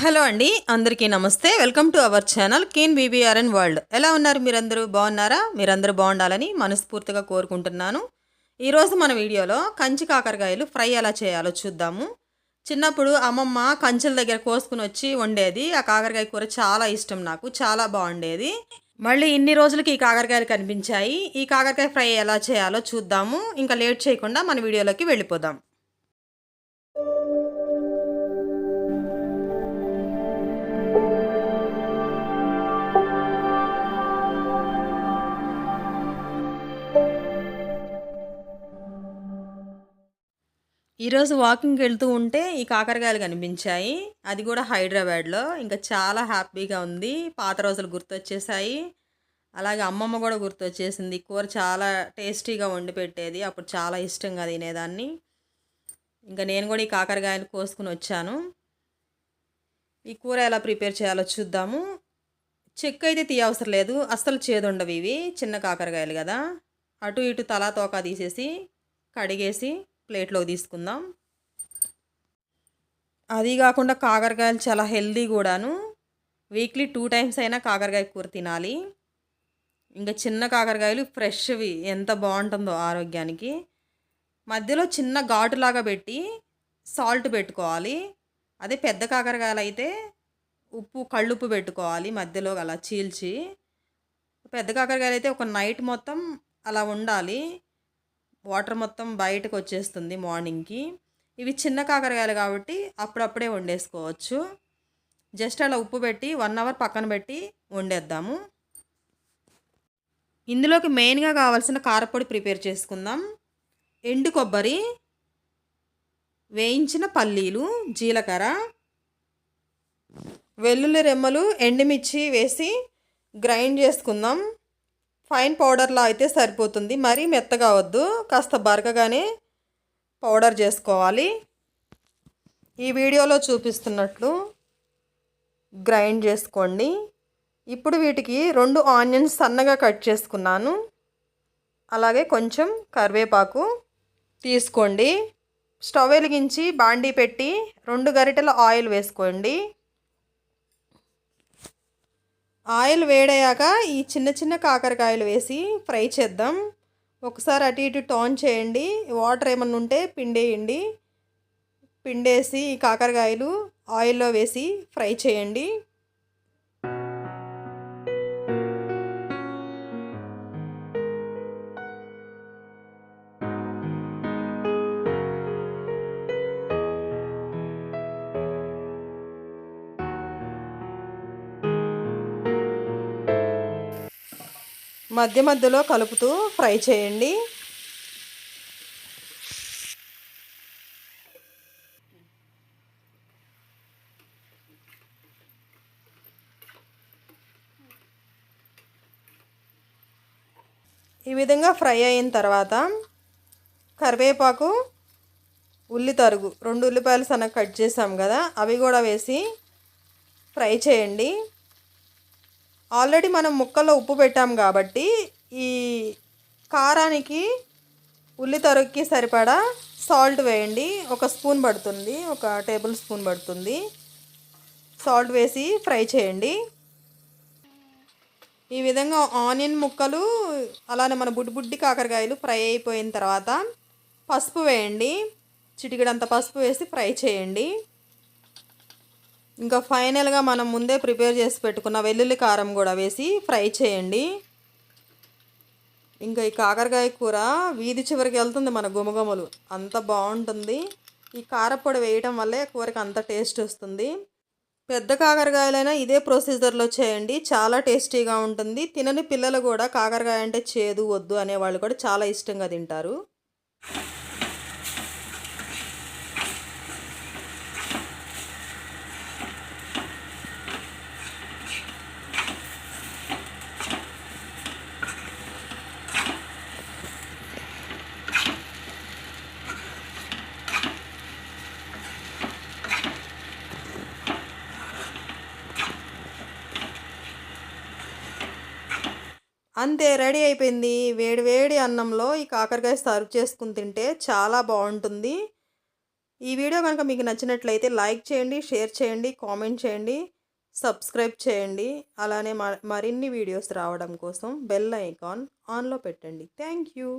Hello అండి, అందరికీ నమస్తే. Welcome to our channel KeenVVRNWorld. ఎలా ఉన్నారు మీరందరూ? బాగున్నారా? మీరందరూ బాగుండాలని మనస్ఫూర్తిగా కోరుకుంటున్నాను. ఈరోజు మన వీడియోలో కంచి కాకరకాయలు ఫ్రై ఎలా చేయాలో చూద్దాము. చిన్నప్పుడు అమ్మమ్మ కంచెల దగ్గర కోసుకుని వచ్చి వండేది. ఆ కాకరకాయ కూర చాలా ఇష్టం నాకు, చాలా బాగుండేది. మళ్ళీ ఇన్ని రోజులకి ఈ కాకరకాయలు కనిపించాయి. ఈ కాకరకాయ ఫ్రై ఎలా చేయాలో చూద్దాము. ఇంకా లేట్ చేయకుండా మన వీడియోలోకి వెళ్ళిపోదాం. ఈరోజు వాకింగ్కి వెళ్తూ ఉంటే ఈ కాకరకాయలు కనిపించాయి. అది కూడా హైదరాబాద్లో. ఇంకా చాలా హ్యాపీగా ఉంది. పాత రోజులు గుర్తొచ్చేసాయి. అలాగే అమ్మమ్మ కూడా గుర్తొచ్చేసింది. కూర చాలా టేస్టీగా వండి పెట్టేది. అప్పుడు చాలా ఇష్టంగా తినేదాన్ని. ఇంకా నేను కూడా ఈ కాకరకాయలు కోసుకుని వచ్చాను. ఈ కూర ఎలా ప్రిపేర్ చేయాలో చూద్దాము. చెక్కు అయితే తీయవసరం లేదు, అస్సలు చేదుండవు ఇవి. చిన్న కాకరకాయలు కదా. అటు ఇటు తలా తోక తీసేసి కడిగేసి ప్లేట్లోకి తీసుకుందాం. అది కాకుండా కాకరకాయలు చాలా హెల్దీ కూడాను. వీక్లీ 2 టైమ్స్ అయినా కాకరకాయ కూర తినాలి. ఇంకా చిన్న కాకరకాయలు ఫ్రెష్వి ఎంత బాగుంటుందో ఆరోగ్యానికి. మధ్యలో చిన్న ఘాటులాగా పెట్టి సాల్ట్ పెట్టుకోవాలి. అదే పెద్ద కాకరకాయలు అయితే ఉప్పు, కళ్ళుప్పు పెట్టుకోవాలి మధ్యలో అలా చీల్చి. పెద్ద కాకరకాయలు అయితే ఒక నైట్ మొత్తం అలా ఉండాలి. వాటర్ మొత్తం బయటకు వచ్చేస్తుంది మార్నింగ్కి. ఇవి చిన్న కాకరకాయలు కాబట్టి అప్పుడప్పుడే వండేసుకోవచ్చు. జస్ట్ అలా ఉప్పు పెట్టి 1 అవర్ పక్కన పెట్టి వండేద్దాము. ఇందులోకి మెయిన్గా కావాల్సిన కారపొడి ప్రిపేర్ చేసుకుందాం. ఎండు కొబ్బరి, వేయించిన పల్లీలు, జీలకర్ర, వెల్లుల్లి రెమ్మలు, ఎండుమిర్చి వేసి గ్రైండ్ చేసుకుందాం. ఫైన్ పౌడర్లా అయితే సరిపోతుంది, మరీ మెత్తగా వద్దు, కాస్త బరకగానే పౌడర్ చేసుకోవాలి. ఈ వీడియోలో చూపిస్తున్నట్లు గ్రైండ్ చేసుకోండి. ఇప్పుడు వీటికి 2 ఆనియన్స్ సన్నగా కట్ చేసుకున్నాను. అలాగే కొంచెం కరివేపాకు తీసుకోండి. స్టవ్ వెలిగించి బాండీ పెట్టి 2 గరిటెల ఆయిల్ వేసుకోండి. ఆయిల్ వేడయ్యాక ఈ చిన్న చిన్న కాకరకాయలు వేసి ఫ్రై చేద్దాం. ఒకసారి అటు ఇటు టర్న్ చేయండి. వాటర్ ఏమన్నా ఉంటే పిండేయండి. పిండేసి ఈ కాకరకాయలు ఆయిల్లో వేసి ఫ్రై చేయండి. మధ్య మధ్యలో కలుపుతూ ఫ్రై చేయండి. ఈ విధంగా ఫ్రై అయిన తర్వాత కరివేపాకు, ఉల్లి తరుగు, 2 ఉల్లిపాయలు సన్నగా కట్ చేసాం కదా, అవి కూడా వేసి ఫ్రై చేయండి. ఆల్రెడీ మనం ముక్కల్లో ఉప్పు పెట్టాం కాబట్టి ఈ కారానికి, ఉల్లి తరుగుకి సరిపడా సాల్ట్ వేయండి. 1 స్పూన్ పడుతుంది, 1 టేబుల్ స్పూన్ పడుతుంది. సాల్ట్ వేసి ఫ్రై చేయండి. ఈ విధంగా ఆనియన్ ముక్కలు, అలానే మన బుడ్డి కాకరకాయలు ఫ్రై అయిపోయిన తర్వాత పసుపు వేయండి. చిటికెడంత పసుపు వేసి ఫ్రై చేయండి. ఇంకా ఫైనల్గా మనం ముందే ప్రిపేర్ చేసి పెట్టుకున్న వెల్లుల్లి కారం కూడా వేసి ఫ్రై చేయండి. ఇంకా ఈ కాకరకాయ కూర వీధి చివరికి వెళ్తుంది మన గుమగుమలు, అంత బాగుంటుంది. ఈ కారపొడి వేయటం వల్లే కూరకి అంత టేస్ట్ వస్తుంది. పెద్ద కాకరకాయలైనా ఇదే ప్రొసీజర్లో చేయండి, చాలా టేస్టీగా ఉంటుంది. తినని పిల్లలు కూడా కాకరకాయ అంటే చేదు వద్దు అనేవాళ్ళు కూడా చాలా ఇష్టంగా తింటారు. అంతే, రెడీ అయిపోయింది. వేడి వేడి అన్నంలో ఈ కాకరకాయ సర్వ్ చేసుకుని తింటే చాలా బాగుంటుంది. ఈ వీడియో కనుక మీకు నచ్చినట్లయితే లైక్ చేయండి, షేర్ చేయండి, కామెంట్ చేయండి, సబ్స్క్రైబ్ చేయండి. అలానే మరిన్ని వీడియోస్ రావడం కోసం బెల్ ఐకాన్ ఆన్లో పెట్టండి. Thank you.